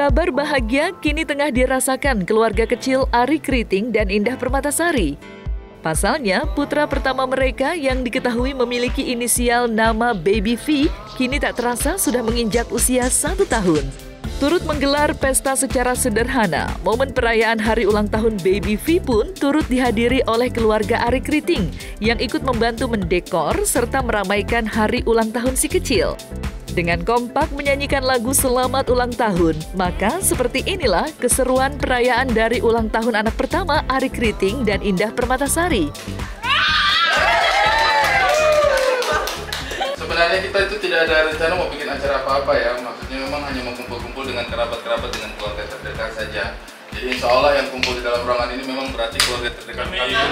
Kabar bahagia kini tengah dirasakan keluarga kecil Arie Kriting dan Indah Permatasari. Pasalnya, putra pertama mereka yang diketahui memiliki inisial nama Baby V kini tak terasa sudah menginjak usia 1 tahun. Turut menggelar pesta secara sederhana, momen perayaan hari ulang tahun Baby V pun turut dihadiri oleh keluarga Arie Kriting yang ikut membantu mendekor serta meramaikan hari ulang tahun si kecil. Dengan kompak menyanyikan lagu Selamat Ulang Tahun, maka seperti inilah keseruan perayaan dari ulang tahun anak pertama Arie Kriting dan Indah Permatasari. Sebenarnya kita itu tidak ada rencana mau bikin acara apa-apa ya, maksudnya memang hanya mengumpul-kumpul dengan kerabat-kerabat, dengan keluarga terdekat saja. Jadi insya Allah yang kumpul di dalam ruangan ini memang berarti keluarga terdekat kami juga.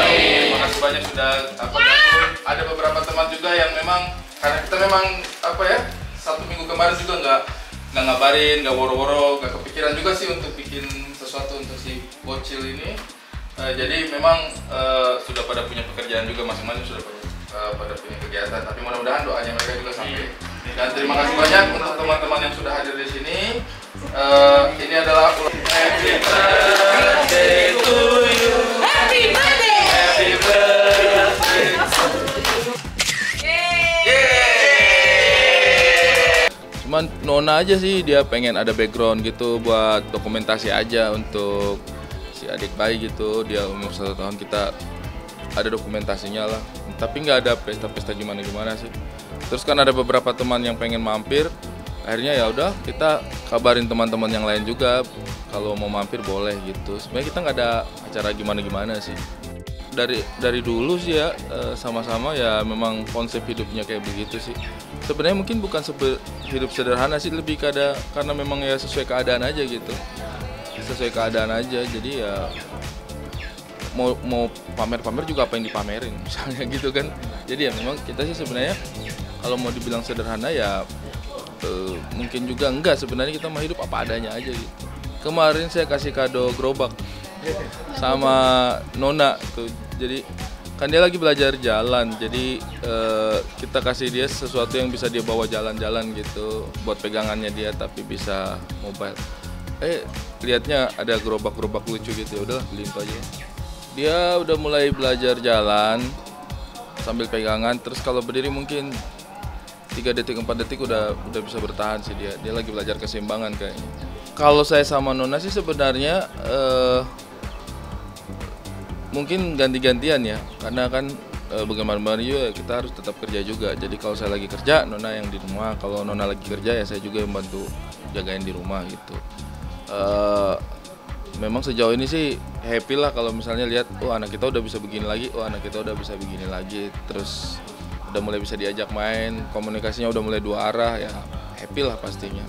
Terima kasih banyak sudah ada beberapa teman juga yang memang karena kita memang apa ya, 1 minggu kemarin juga nggak ngabarin, nggak woro-woro, nggak kepikiran juga sih untuk bikin sesuatu untuk si bocil ini. Jadi memang sudah pada punya pekerjaan juga masing-masing, sudah pada punya kegiatan. Tapi mudah-mudahan doanya mereka juga sampai. Dan terima kasih banyak untuk teman-teman yang sudah hadir di sini. Ini adalah Happy Birthday to you. Happy Birthday. Happy Birthday. Cuman Nona aja sih, dia pengen ada background gitu buat dokumentasi aja untuk si adik bayi gitu. Dia umur 1 tahun, kita ada dokumentasinya lah. Tapi nggak ada pesta-pesta gimana-gimana sih. Terus kan ada beberapa teman yang pengen mampir. Akhirnya ya udah kita kabarin teman-teman yang lain juga kalau mau mampir boleh gitu. Sebenarnya kita nggak ada acara gimana-gimana sih. Dari dulu sih ya sama-sama ya memang konsep hidupnya kayak begitu sih. Sebenarnya mungkin bukan hidup sederhana sih, lebih karena memang ya sesuai keadaan aja gitu. Sesuai keadaan aja, jadi ya mau pamer-pamer juga apa yang dipamerin misalnya gitu kan. Jadi ya memang kita sih sebenarnya kalau mau dibilang sederhana ya mungkin juga enggak, sebenarnya kita mau hidup apa adanya aja gitu. Kemarin saya kasih kado gerobak sama Nona tuh, jadi kan dia lagi belajar jalan, jadi kita kasih dia sesuatu yang bisa dia bawa jalan-jalan gitu buat pegangannya dia tapi bisa mobile. Lihatnya ada gerobak-gerobak lucu gitu, ya udahlah beliin itu aja. Dia udah mulai belajar jalan sambil pegangan, terus kalau berdiri mungkin 3 detik 4 detik udah bisa bertahan sih dia. Dia lagi belajar keseimbangan kayaknya. Kalau saya sama Nona sih sebenarnya mungkin ganti-gantian ya, karena kan bagaimanapun juga kita harus tetap kerja juga. Jadi kalau saya lagi kerja, Nona yang di rumah. Kalau Nona lagi kerja ya saya juga yang bantu jagain di rumah gitu. Memang sejauh ini sih happy lah kalau misalnya lihat, oh anak kita udah bisa begini lagi, oh anak kita udah bisa begini lagi. Terus udah mulai bisa diajak main, komunikasinya udah mulai 2 arah ya, happy lah pastinya.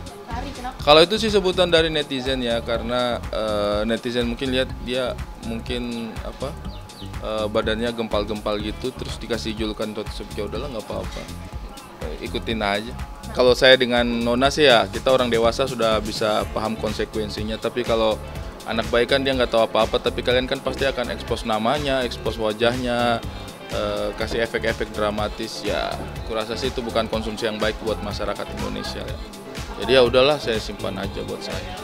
Kalau itu sih sebutan dari netizen ya, karena netizen mungkin lihat dia mungkin badannya gempal-gempal gitu, terus dikasih julukan ya udahlah nggak apa-apa, ikutin aja. Kalau saya dengan Nona sih ya kita orang dewasa sudah bisa paham konsekuensinya, tapi kalau anak bayi kan dia nggak tahu apa-apa, tapi kalian kan pasti akan expose namanya, expose wajahnya, kasih efek-efek dramatis ya. Kurasa sih itu bukan konsumsi yang baik buat masyarakat Indonesia ya. Jadi ya udahlah, saya simpan aja buat saya.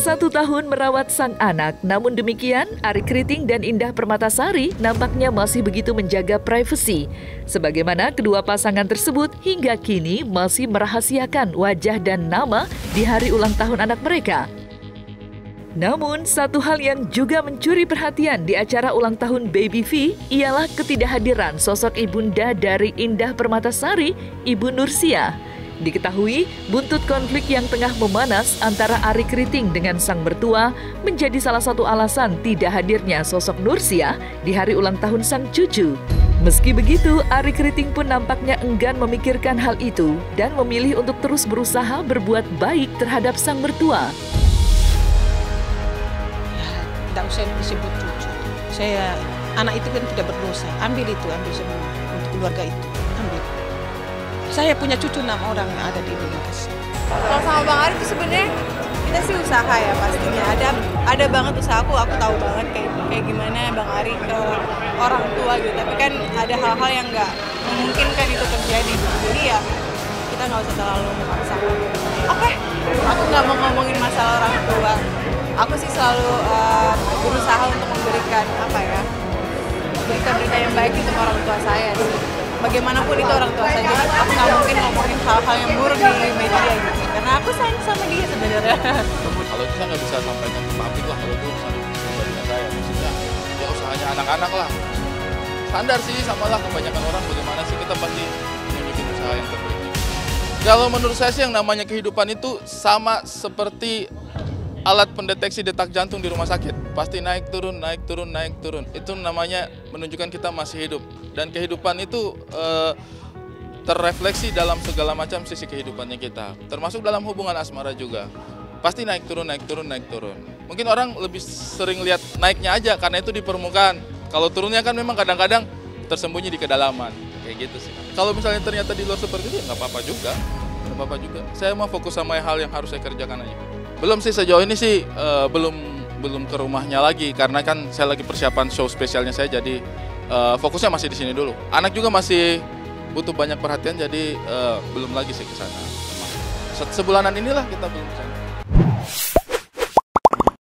1 tahun merawat sang anak, namun demikian Arie Kriting dan Indah Permatasari nampaknya masih begitu menjaga privasi. Sebagaimana kedua pasangan tersebut hingga kini masih merahasiakan wajah dan nama di hari ulang tahun anak mereka. Namun, satu hal yang juga mencuri perhatian di acara ulang tahun Baby V ialah ketidakhadiran sosok ibunda dari Indah Permatasari, Ibu Nursia. Diketahui, buntut konflik yang tengah memanas antara Arie Kriting dengan sang mertua menjadi salah satu alasan tidak hadirnya sosok Nursia di hari ulang tahun sang cucu. Meski begitu, Arie Kriting pun nampaknya enggan memikirkan hal itu dan memilih untuk terus berusaha berbuat baik terhadap sang mertua. Tidak usah disebut cucu. Anak itu kan tidak berdosa. Ambil semua untuk keluarga itu. Ambil. Saya punya cucu 6 orang yang ada di Makassar. Kalau sama Bang Arie itu sebenarnya kita sih usaha ya pastinya. Ada banget usaha aku tahu banget kayak gimana Bang Arie ke orang tua gitu. Tapi kan ada hal-hal yang nggak memungkinkan itu terjadi. Jadi ya kita nggak usah terlalu memaksakan. Oke, aku nggak mau ngomongin masalah orang tua. Aku sih selalu berusaha untuk memberikan berita-berita yang baik untuk orang tua saya sih. Bagaimanapun itu orang tua saya, jadi aku nggak mungkin ngomongin hal-hal yang buruk di media gitu. Karena aku sayang sama dia sebenarnya. Kalau itu saya nggak bisa sampaikan ke publik lah, kalau itu urusan pribadinya saya. Maksudnya ya usahanya anak-anak lah. Standar sih, sama lah kebanyakan orang bagaimana sih kita pasti menunjukin usaha yang terbaik. Kalau menurut saya sih yang namanya kehidupan itu sama seperti alat pendeteksi detak jantung di rumah sakit. Pasti naik turun, naik turun, naik turun. Itu namanya menunjukkan kita masih hidup. Dan kehidupan itu terrefleksi dalam segala macam sisi kehidupannya kita. Termasuk dalam hubungan asmara juga. Pasti naik turun, naik turun, naik turun. Mungkin orang lebih sering lihat naiknya aja karena itu di permukaan. Kalau turunnya kan memang kadang-kadang tersembunyi di kedalaman. Kayak gitu sih. Kalau misalnya ternyata di luar seperti itu ya nggak apa-apa juga. Nggak apa-apa juga. Saya mau fokus sama hal yang harus saya kerjakan aja. Belum sih, sejauh ini sih belum ke rumahnya lagi karena kan saya lagi persiapan show spesialnya saya, jadi fokusnya masih di sini dulu. Anak juga masih butuh banyak perhatian, jadi belum lagi sih ke sana. Sebulanan inilah kita belum ke sana.